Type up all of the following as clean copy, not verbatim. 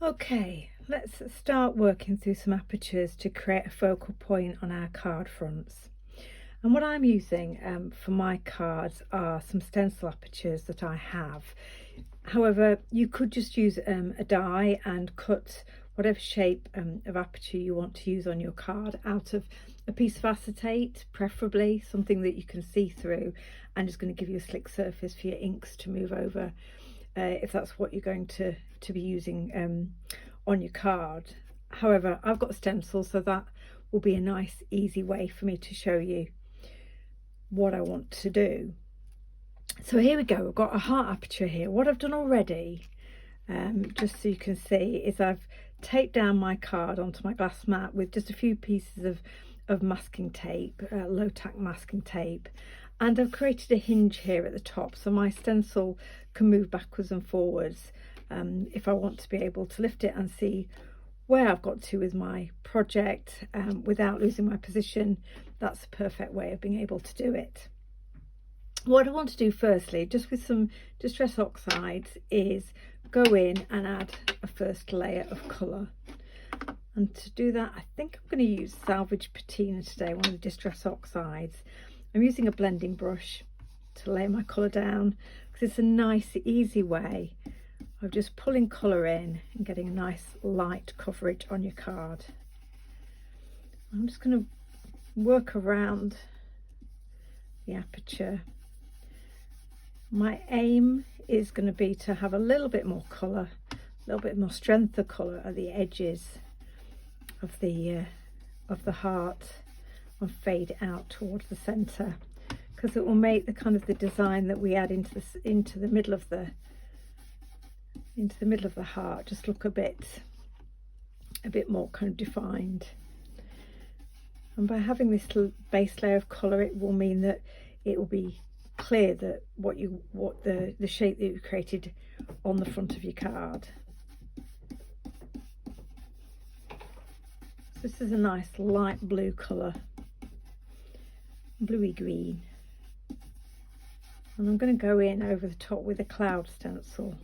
Okay, let's start working through some apertures to create a focal point on our card fronts. And what I'm using for my cards are some stencil apertures that I have. However, you could just use a die and cut whatever shape of aperture you want to use on your card out of a piece of acetate, preferably something that you can see through, and is going to give you a slick surface for your inks to move over if that's what you're going to be using on your card. However, I've got stencils, so that will be a nice easy way for me to show you what I want to do. So here we go, I've got a heart aperture here. What I've done already, just so you can see, is I've taped down my card onto my glass mat with just a few pieces of masking tape, low tack masking tape, and I've created a hinge here at the top so my stencil can move backwards and forwards if I want to be able to lift it and see where I've got to with my project without losing my position. That's a perfect way of being able to do it. What I want to do firstly, just with some Distress Oxides, is go in and add a first layer of colour. And to do that, I think I'm going to use Salvage Patina today, one of the Distress Oxides. I'm using a blending brush to lay my colour down because it's a nice, easy way of just pulling colour in and getting a nice light coverage on your card. I'm just going to work around the aperture. My aim is going to be to have a little bit more colour, a little bit more strength of colour at the edges of the heart and fade out towards the centre, because it will make the kind of the design that we add into the middle of the heart just look a bit more kind of defined. And by having this base layer of colour, it will mean that it will be clear that what the shape that you created on the front of your card. So this is a nice light blue colour, bluey green, and I'm going to go in over the top with a cloud stencil.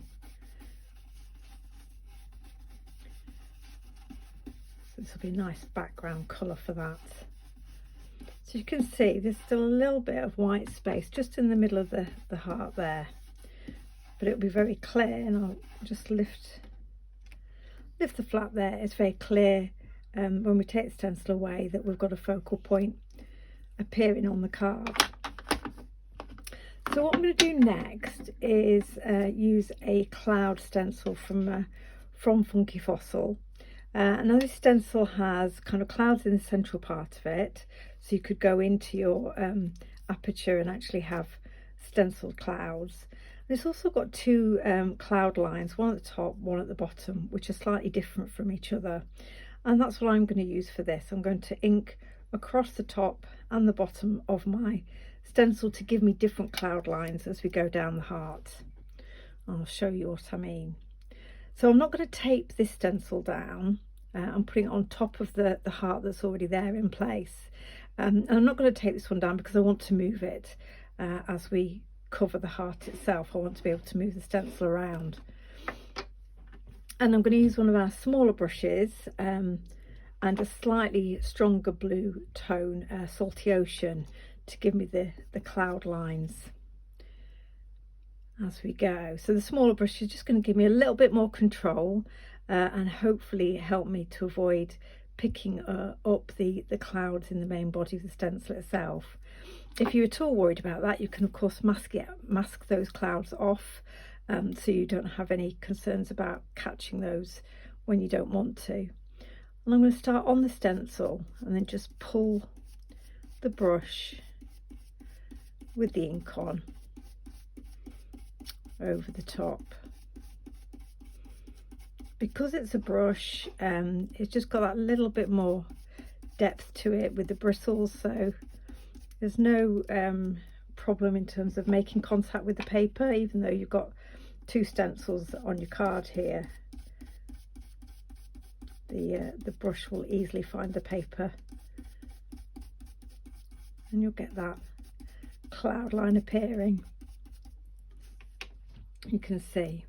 So this will be a nice background colour for that. So you can see there's still a little bit of white space just in the middle of the heart there, but it'll be very clear, and I'll just lift the flap there. It's very clear when we take the stencil away that we've got a focal point appearing on the card. So what I'm going to do next is use a cloud stencil from Funky Fossil. Now this stencil has kind of clouds in the central part of it, so you could go into your aperture and actually have stenciled clouds. And it's also got two cloud lines, one at the top, one at the bottom, which are slightly different from each other. And that's what I'm going to use for this. I'm going to ink across the top and the bottom of my stencil to give me different cloud lines as we go down the heart. I'll show you what I mean. So I'm not going to tape this stencil down. I'm putting it on top of the heart that's already there in place. And I'm not going to tape this one down because I want to move it as we cover the heart itself. I want to be able to move the stencil around. And I'm going to use one of our smaller brushes and a slightly stronger blue tone, Salty Ocean, to give me the cloud lines as we go. So the smaller brush is just going to give me a little bit more control and hopefully help me to avoid picking up the clouds in the main body of the stencil itself. If you're at all worried about that, you can of course mask those clouds off, so you don't have any concerns about catching those when you don't want to. And I'm going to start on the stencil and then just pull the brush with the ink on over the top. Because it's a brush, it's just got that little bit more depth to it with the bristles, so there's no problem in terms of making contact with the paper, even though you've got two stencils on your card here. The brush will easily find the paper, and you'll get that cloud line appearing. You can see.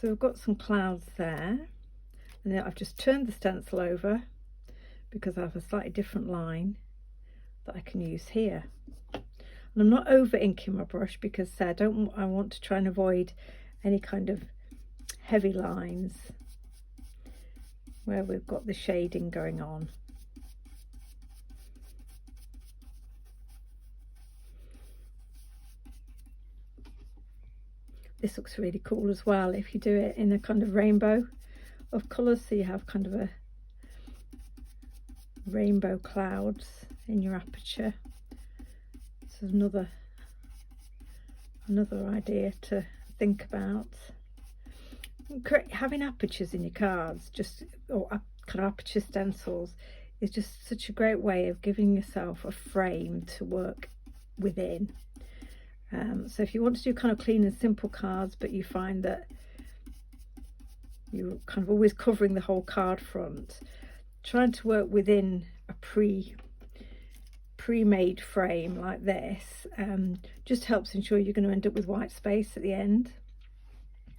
So we've got some clouds there, and then I've just turned the stencil over because I have a slightly different line that I can use here. And I'm not over inking my brush because I want to try and avoid any kind of heavy lines where we've got the shading going on. This looks really cool as well if you do it in a kind of rainbow of colours, so you have kind of a rainbow clouds in your aperture. This is another idea to think about. Having apertures in your cards, or kind of aperture stencils, is just such a great way of giving yourself a frame to work within. So if you want to do kind of clean and simple cards, but you find that you're kind of always covering the whole card front, trying to work within a pre-made frame like this just helps ensure you're going to end up with white space at the end.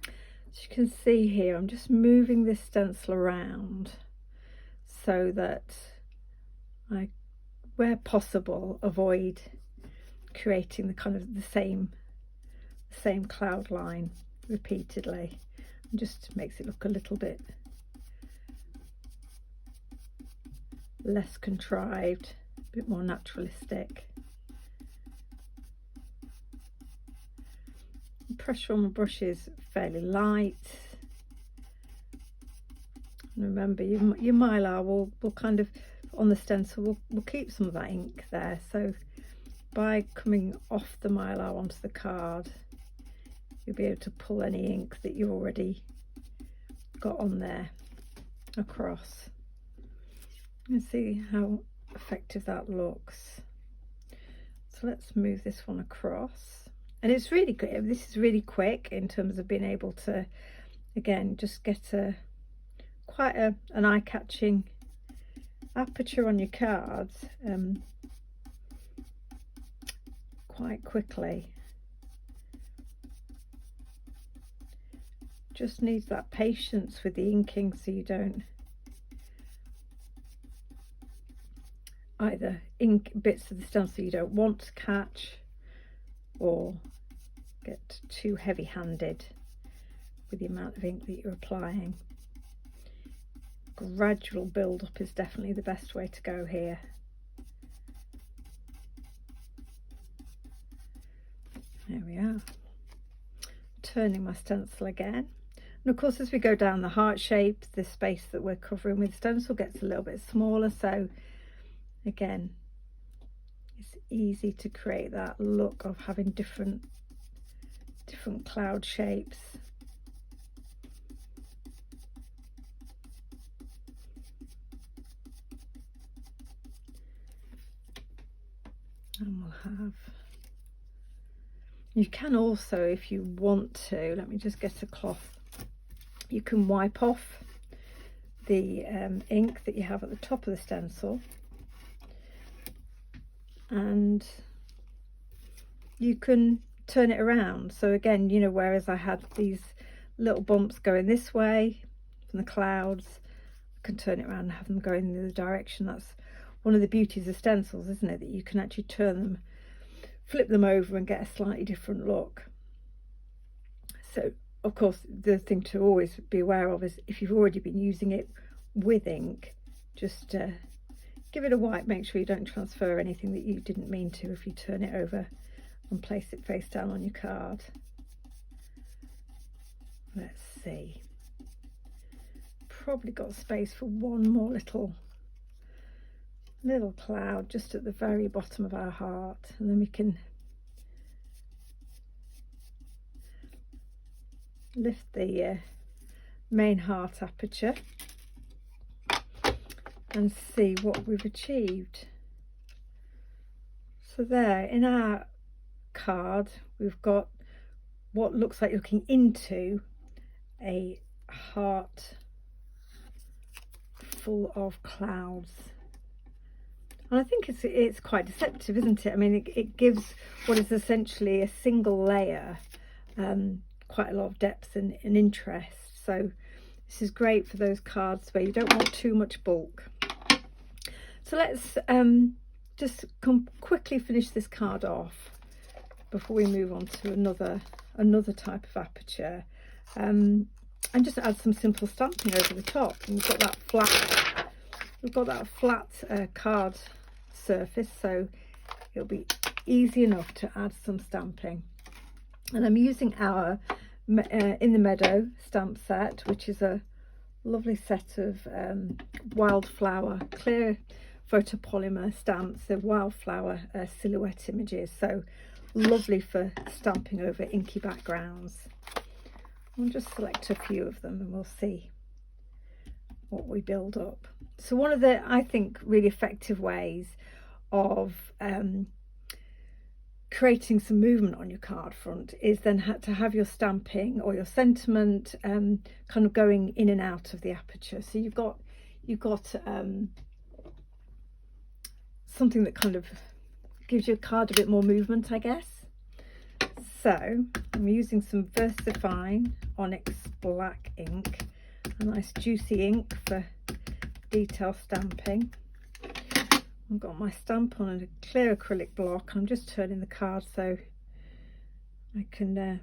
As you can see here, I'm just moving this stencil around so that I, where possible, avoid creating the kind of the same cloud line repeatedly. It just makes it look a little bit less contrived, a bit more naturalistic. The pressure on my brush is fairly light. And remember, your mylar will kind of, on the stencil, will keep some of that ink there. So by coming off the mylar onto the card, you'll be able to pull any ink that you already got on there across. And see how effective that looks. So let's move this one across. And it's really good. This is really quick in terms of being able to, again, just get quite an eye-catching aperture on your cards quite quickly. Just needs that patience with the inking so you don't either ink bits of the stencil you don't want to catch or get too heavy-handed with the amount of ink that you're applying. Gradual build-up is definitely the best way to go here. There we are. Turning my stencil again. And of course, as we go down the heart shape, the space that we're covering with stencil gets a little bit smaller. So again, it's easy to create that look of having different cloud shapes. And we'll have, you can also, if you want to, let me just get a cloth, you can wipe off the ink that you have at the top of the stencil, and you can turn it around. So again, you know, whereas I had these little bumps going this way from the clouds, I can turn it around and have them going in the other direction. That's one of the beauties of stencils, isn't it, that you can actually turn them, flip them over and get a slightly different look. So of course, the thing to always be aware of is if you've already been using it with ink, just give it a wipe. Make sure you don't transfer anything that you didn't mean to if you turn it over and place it face down on your card. Let's see. Probably got space for one more little cloud just at the very bottom of our heart, and then we can lift the main heart aperture and see what we've achieved. So there, in our card, we've got what looks like looking into a heart full of clouds. And I think it's quite deceptive, isn't it? I mean, it gives what is essentially a single layer quite a lot of depth and interest. So this is great for those cards where you don't want too much bulk. So let's just quickly finish this card off before we move on to another type of aperture, and just add some simple stamping over the top. And we've got that flat card surface, so it'll be easy enough to add some stamping. And I'm using our In the Meadow stamp set, which is a lovely set of wildflower clear photopolymer stamps. They're wildflower silhouette images, so lovely for stamping over inky backgrounds. I'll just select a few of them and we'll see what we build up. So one of the, I think, really effective ways of creating some movement on your card front is then to have your stamping or your sentiment kind of going in and out of the aperture. So you've got something that kind of gives your card a bit more movement, I guess. So I'm using some VersaFine Onyx black ink, a nice juicy ink for detail stamping. I've got my stamp on a clear acrylic block. I'm just turning the card so I can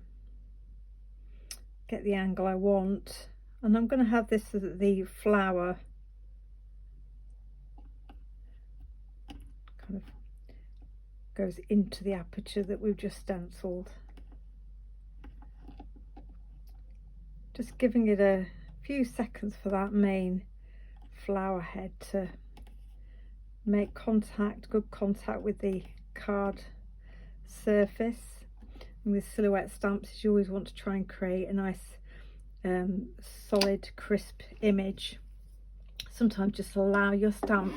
get the angle I want, and I'm going to have this so that the flower kind of goes into the aperture that we've just stenciled. Just giving it a few seconds for that main flower head to make good contact with the card surface. And with silhouette stamps, you always want to try and create a nice solid, crisp image. Sometimes just allow your stamp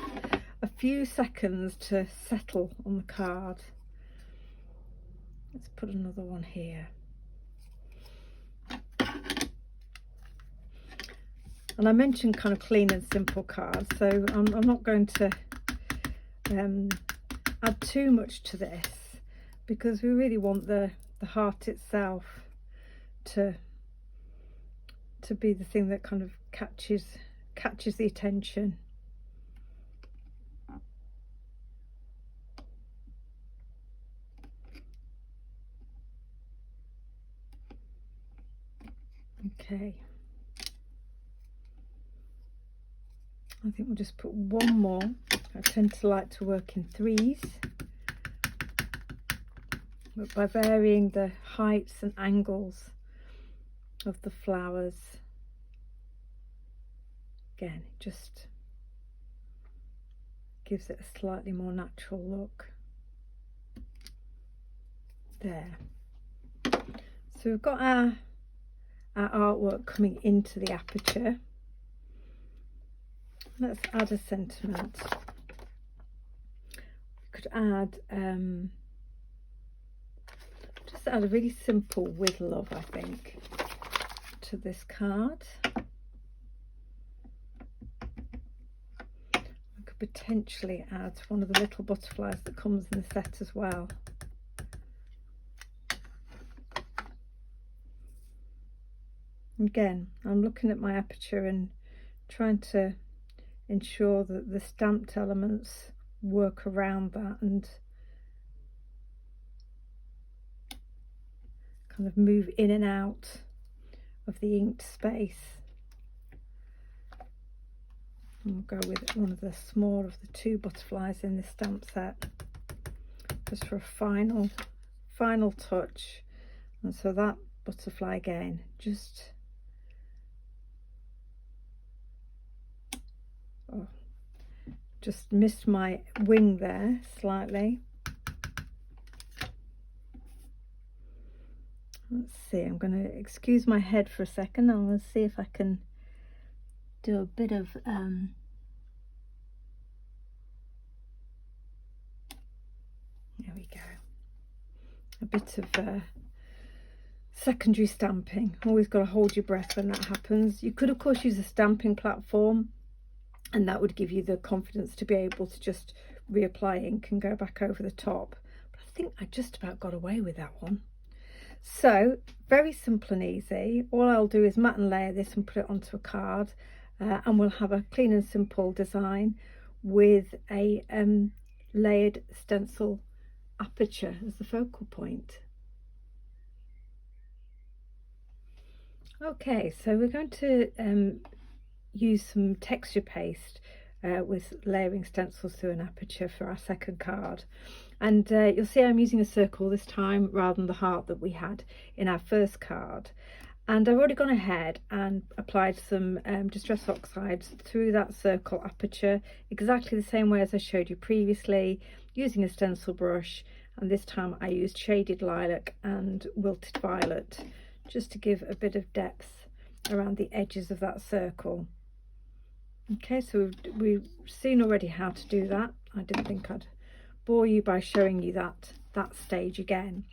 a few seconds to settle on the card. Let's put another one here. And I mentioned kind of clean and simple cards, so I'm not going to add too much to this, because we really want the heart itself to be the thing that kind of catches the attention. Okay. I think we'll just put one more. I tend to like to work in threes, but by varying the heights and angles of the flowers, again, it just gives it a slightly more natural look. There. So we've got our artwork coming into the aperture. Let's add a sentiment. We could add just add a really simple "with love," I think, to this card. I could potentially add one of the little butterflies that comes in the set as well. Again, I'm looking at my aperture and trying to ensure that the stamped elements work around that and kind of move in and out of the inked space. And we'll go with one of the smaller of the two butterflies in this stamp set, just for a final touch. And so that butterfly again, just missed my wing there slightly. Let's see, I'm going to excuse my head for a second. I'm going to see if I can do a bit of there we go, a bit of secondary stamping. Always got to hold your breath when that happens. You could of course use a stamping platform, and that would give you the confidence to be able to just reapply ink and go back over the top. But I think I just about got away with that one. So very simple and easy. All I'll do is mat and layer this and put it onto a card, and we'll have a clean and simple design with a layered stencil aperture as the focal point. Okay, so we're going to use some texture paste with layering stencils through an aperture for our second card. And you'll see I'm using a circle this time rather than the heart that we had in our first card. And I've already gone ahead and applied some Distress Oxides through that circle aperture, exactly the same way as I showed you previously, using a stencil brush. And this time I used Shaded Lilac and Wilted Violet, just to give a bit of depth around the edges of that circle. Okay, so we've seen already how to do that. I didn't think I'd bore you by showing you that stage again.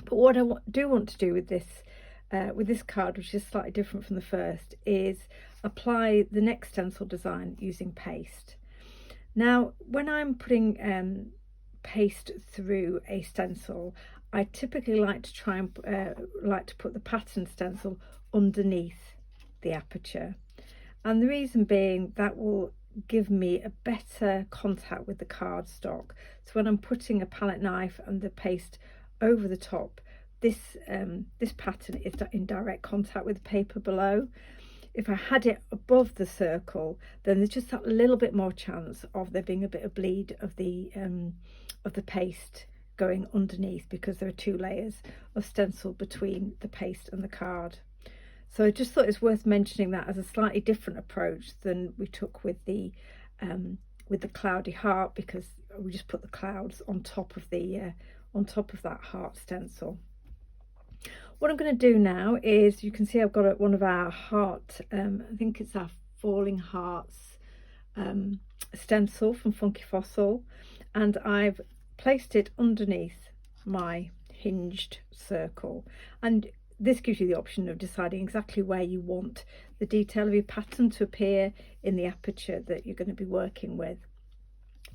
But what I do want to do with this card, which is slightly different from the first, is apply the next stencil design using paste. Now, when I'm putting paste through a stencil, I typically like to try and put the pattern stencil underneath the aperture. And the reason being that will give me a better contact with the cardstock. So when I'm putting a palette knife and the paste over the top, this pattern is in direct contact with the paper below. If I had it above the circle, then there's just that little bit more chance of there being a bit of bleed of the paste going underneath, because there are two layers of stencil between the paste and the card. So I just thought it's worth mentioning that as a slightly different approach than we took with the cloudy heart, because we just put the clouds on top of that heart stencil. What I'm going to do now is, you can see I've got one of our heart, I think it's our Falling Hearts stencil from Funky Fossil, and I've placed it underneath my hinged circle. And this gives you the option of deciding exactly where you want the detail of your pattern to appear in the aperture that you're going to be working with.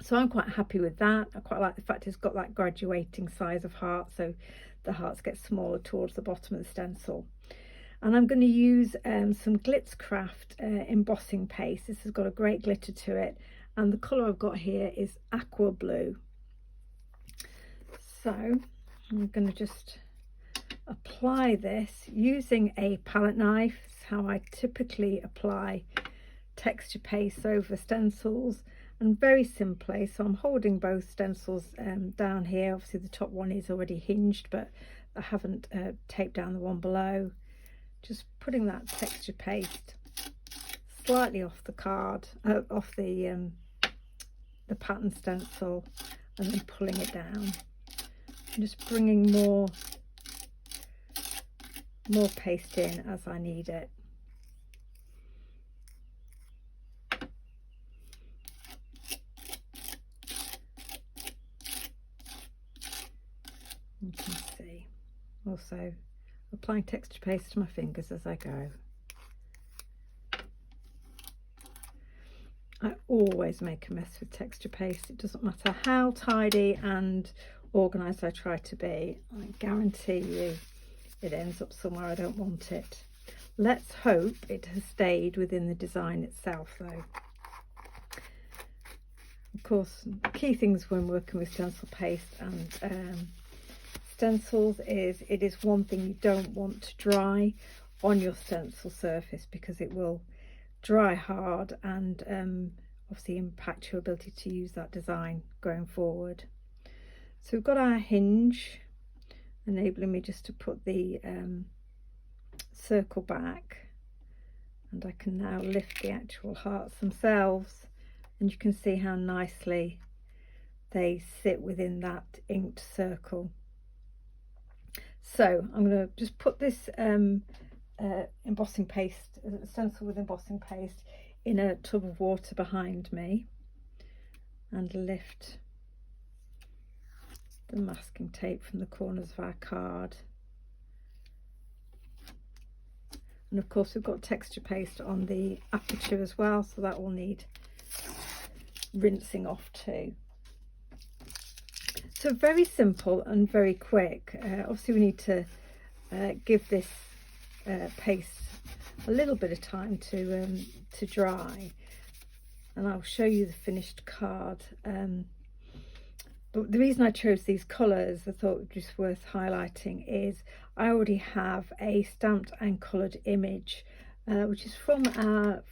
So I'm quite happy with that. I quite like the fact it's got that graduating size of heart, so the hearts get smaller towards the bottom of the stencil. And I'm going to use some Glitzcraft embossing paste. This has got a great glitter to it, and the colour I've got here is aqua blue. So I'm going to just apply this using a palette knife. This is how I typically apply texture paste over stencils, and very simply. So I'm holding both stencils down here. Obviously the top one is already hinged, but I haven't taped down the one below. Just putting that texture paste slightly off the card, off the pattern stencil, and then pulling it down, and just bringing more paste in as I need it. You can see also applying texture paste to my fingers as I go. I always make a mess with texture paste. It doesn't matter how tidy and organised I try to be. I guarantee you it ends up somewhere I don't want it. Let's hope it has stayed within the design itself though. Of course, key things when working with stencil paste and stencils is, it is one thing you don't want to dry on your stencil surface, because it will dry hard and obviously impact your ability to use that design going forward. So we've got our hinge, enabling me just to put the circle back, and I can now lift the actual hearts themselves, and you can see how nicely they sit within that inked circle. So I'm going to just put this embossing paste, stencil with embossing paste, in a tub of water behind me, and lift the masking tape from the corners of our card. And of course we've got texture paste on the aperture as well, so that will need rinsing off too. So very simple and very quick. Obviously we need to give this paste a little bit of time to dry, and I'll show you the finished card. But the reason I chose these colours, I thought just worth highlighting, is I already have a stamped and coloured image, which is from our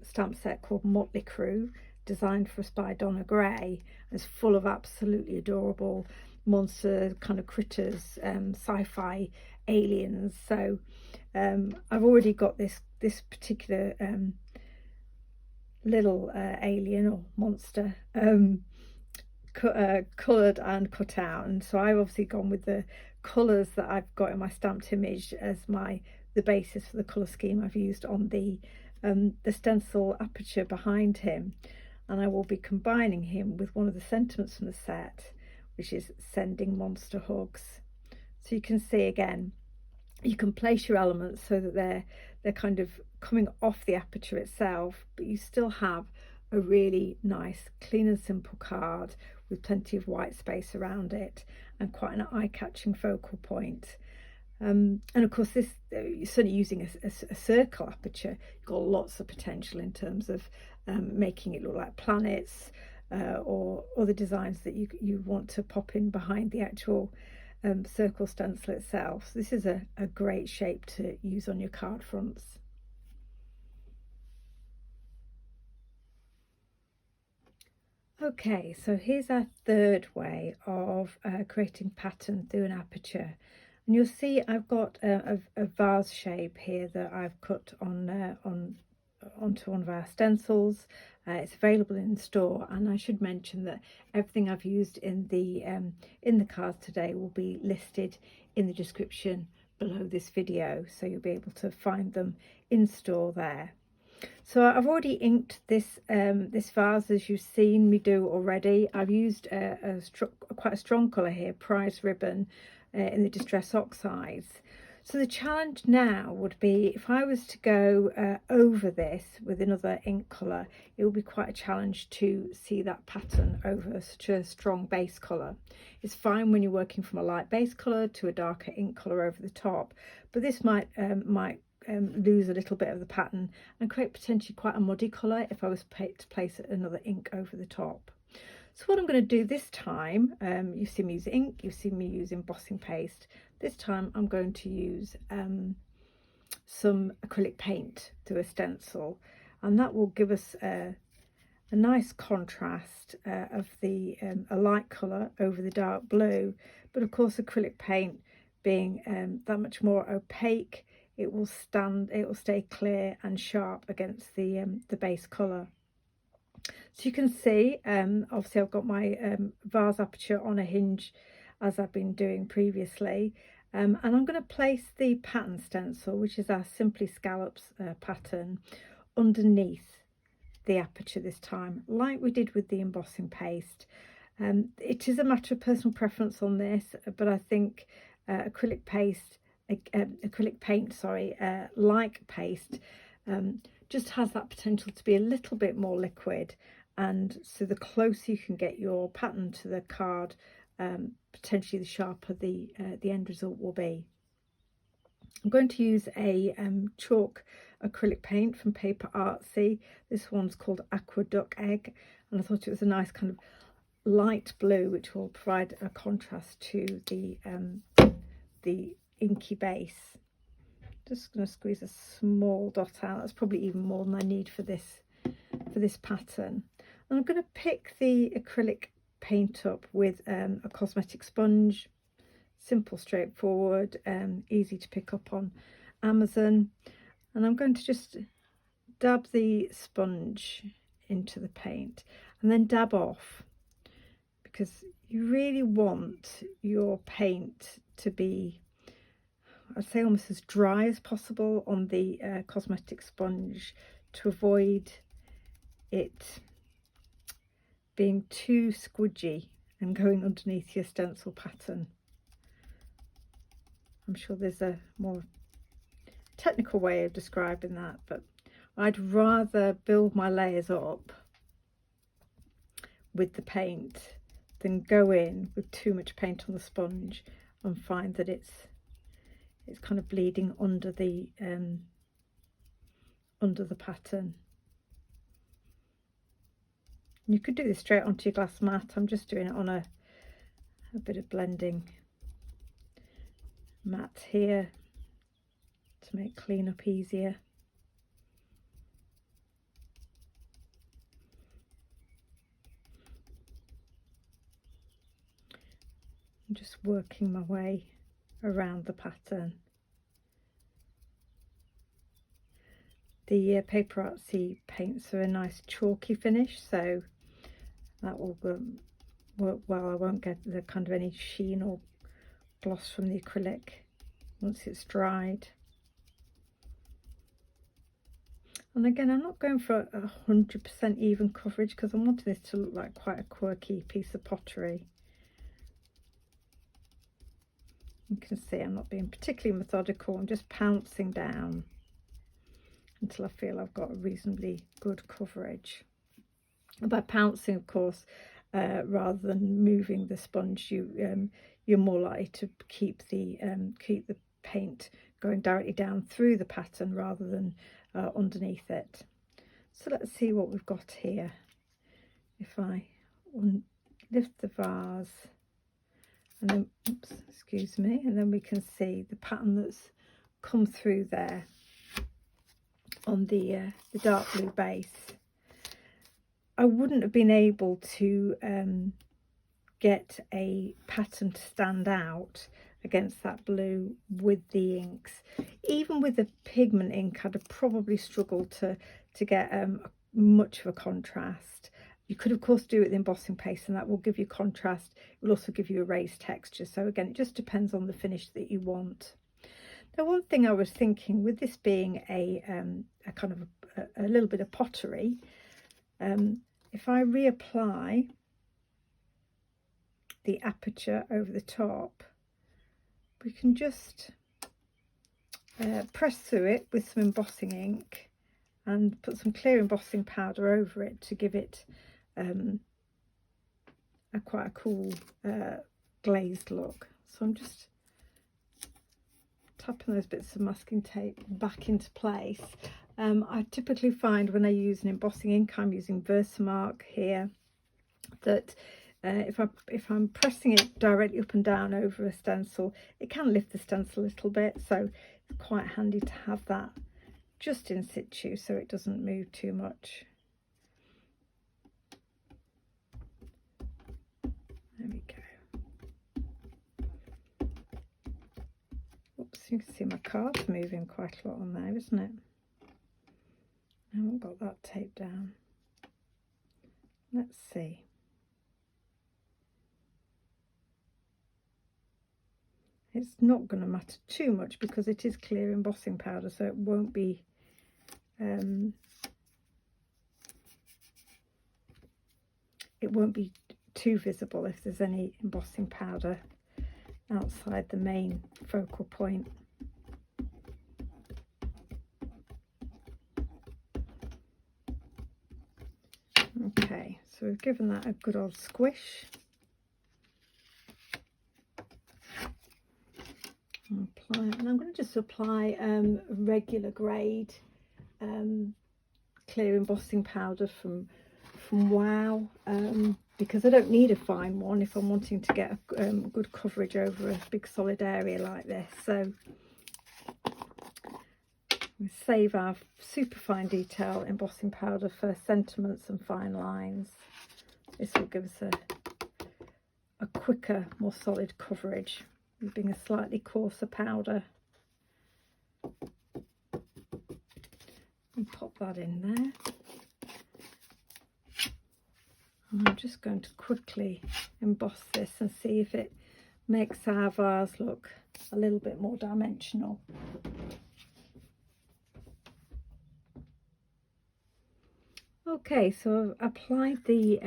stamp set called Motley Crew, designed for us by Donna Gray. It's full of absolutely adorable monster kind of critters, sci-fi aliens. So I've already got this particular little alien or monster coloured and cut out, and so I've obviously gone with the colours that I've got in my stamped image as the basis for the colour scheme I've used on the stencil aperture behind him, and I will be combining him with one of the sentiments from the set, which is sending monster hugs. So you can see again, you can place your elements so that they're kind of coming off the aperture itself, but you still have a really nice, clean and simple card with plenty of white space around it and quite an eye-catching focal point. And of course, this certainly using a circle aperture, you've got lots of potential in terms of making it look like planets or other designs that you want to pop in behind the actual circle stencil itself. So this is a great shape to use on your card fronts. Okay, so here's our third way of creating pattern through an aperture, and you'll see I've got a vase shape here that I've cut onto one of our stencils. It's available in store, and I should mention that everything I've used in the cards today will be listed in the description below this video, so you'll be able to find them in store there. So I've already inked this vase, as you've seen me do already. I've used quite a strong colour here, Prize Ribbon, in the Distress Oxides. So the challenge now would be, if I was to go over this with another ink colour, it would be quite a challenge to see that pattern over such a strong base colour. It's fine when you're working from a light base colour to a darker ink colour over the top, but this might lose a little bit of the pattern and create potentially quite a muddy colour if I was to place another ink over the top. So what I'm going to do this time, you've seen me use ink, you've seen me use embossing paste. This time I'm going to use some acrylic paint through a stencil, and that will give us a nice contrast of a light colour over the dark blue. But of course, acrylic paint being that much more opaque, it will stay clear and sharp against the base colour. So you can see, obviously I've got my vase aperture on a hinge, as I've been doing previously, and I'm going to place the pattern stencil, which is our Simply Scallops pattern, underneath the aperture this time, like we did with the embossing paste. It is a matter of personal preference on this, but I think acrylic paint, like paste, just has that potential to be a little bit more liquid, and so the closer you can get your pattern to the card, potentially the sharper the end result will be. I'm going to use a chalk acrylic paint from Paper Artsy. This one's called Aqueduct Egg, and I thought it was a nice kind of light blue, which will provide a contrast to the inky base. Just going to squeeze a small dot out. That's probably even more than I need for this pattern. And I'm going to pick the acrylic paint up with a cosmetic sponge. Simple, straightforward, easy to pick up on Amazon. And I'm going to just dab the sponge into the paint and then dab off, because you really want your paint to be, I'd say, almost as dry as possible on the cosmetic sponge, to avoid it being too squidgy and going underneath your stencil pattern. I'm sure there's a more technical way of describing that, but I'd rather build my layers up with the paint than go in with too much paint on the sponge and find that it's it's kind of bleeding under the pattern. You could do this straight onto your glass mat. I'm just doing it on a bit of blending mat here to make cleanup easier. I'm just working my way around the pattern. The Paper Artsy paints are a nice chalky finish, so that will work well. I won't get the kind of any sheen or gloss from the acrylic once it's dried. And again, I'm not going for 100% even coverage because I wanted this to look like quite a quirky piece of pottery. You can see I'm not being particularly methodical. I'm just pouncing down until I feel I've got a reasonably good coverage. And by pouncing, of course, rather than moving the sponge, you're more likely to keep the paint going directly down through the pattern rather than underneath it. So let's see what we've got here. If I lift the vase, and then, oops, excuse me, and then we can see the pattern that's come through there on the dark blue base. I wouldn't have been able to get a pattern to stand out against that blue with the inks. Even with the pigment ink, I'd have probably struggled to get much of a contrast. You could, of course, do it with embossing paste, and that will give you contrast. It will also give you a raised texture. So again, it just depends on the finish that you want. Now, one thing I was thinking, with this being a kind of a little bit of pottery, if I reapply the aperture over the top, we can just press through it with some embossing ink and put some clear embossing powder over it to give it quite a cool glazed look. So I'm just tapping those bits of masking tape back into place. I typically find when I use an embossing ink, I'm using Versamark here, that if I'm pressing it directly up and down over a stencil, it can lift the stencil a little bit, so it's quite handy to have that just in situ so it doesn't move too much. There we go. Oops, you can see my card's moving quite a lot on there, isn't it? I haven't got that taped down. Let's see. It's not going to matter too much because it is clear embossing powder, so it won't be too visible if there's any embossing powder outside the main focal point. Okay, so we've given that a good old squish. Apply, and I'm going to just apply regular grade clear embossing powder from Wow, because I don't need a fine one if I'm wanting to get a good coverage over a big solid area like this. So we save our super fine detail embossing powder for sentiments and fine lines. This will give us a quicker, more solid coverage, using a slightly coarser powder. And pop that in there. And I'm just going to quickly emboss this and see if it makes our vase look a little bit more dimensional. Okay, so I've applied the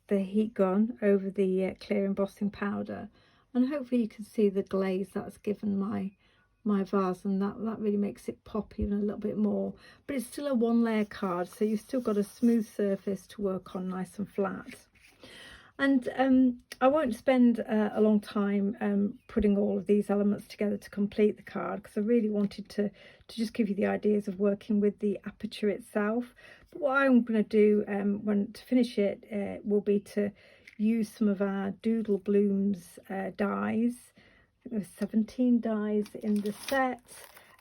heat gun over the clear embossing powder, and hopefully you can see the glaze that's given my vase, and that really makes it pop even a little bit more. But it's still a one layer card, so you've still got a smooth surface to work on, nice and flat. And I won't spend a long time putting all of these elements together to complete the card, because I really wanted to just give you the ideas of working with the aperture itself. But what I'm going to do when to finish it will be to use some of our Doodle Blooms dies. I think there's 17 dies in the set,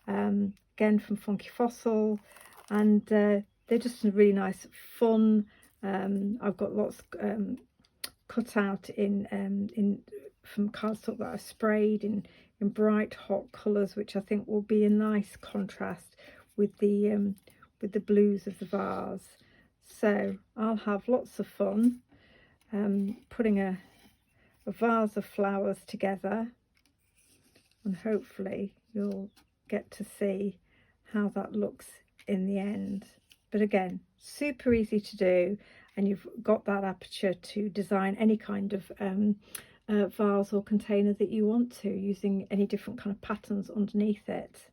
again from Funky Fossil, and they're just a really nice fun. I've got lots cut out in from cardstock that I've sprayed in bright hot colours, which I think will be a nice contrast with the blues of the vase. So I'll have lots of fun putting a vase of flowers together, and hopefully you'll get to see how that looks in the end. But again, super easy to do, and you've got that aperture to design any kind of vase or container that you want to, using any different kind of patterns underneath it.